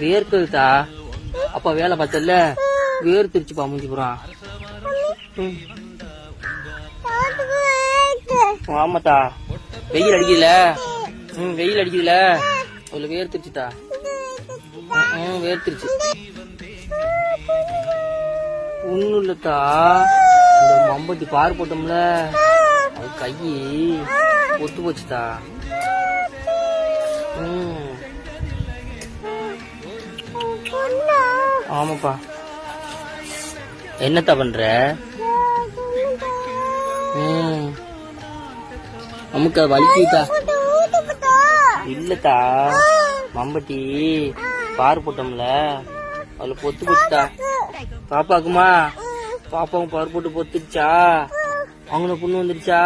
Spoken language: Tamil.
வேர்க்குதா? அப்பா வேலை பார்த்தல வேர்த்திருச்சுப்பா மூஞ்சி பூரா. ஆமாத்தா வெயில் அடிக்கல. வெயில் அடிக்கல அதுல வேர்த்திருச்சுதா. வேர்த்திருச்சு. ஒண்ணும் இல்லத்தா, இந்த மம்பட்டி பாரு போட்டோம்ல அது கையி ஒத்து போச்சுதா. ஆமாப்பா. என்னத்தா பண்ற? நமக்கு வலிக்குதா? இல்லத்தா, மம்பட்டி பாரு போட்டோம்ல அதுல பொத்து போச்சுதா. பாப்பாக்குமா? பாப்பாவும் பாரு போட்டு பொத்துடுச்சா? அவங்கள புண்ணு வந்துருச்சா?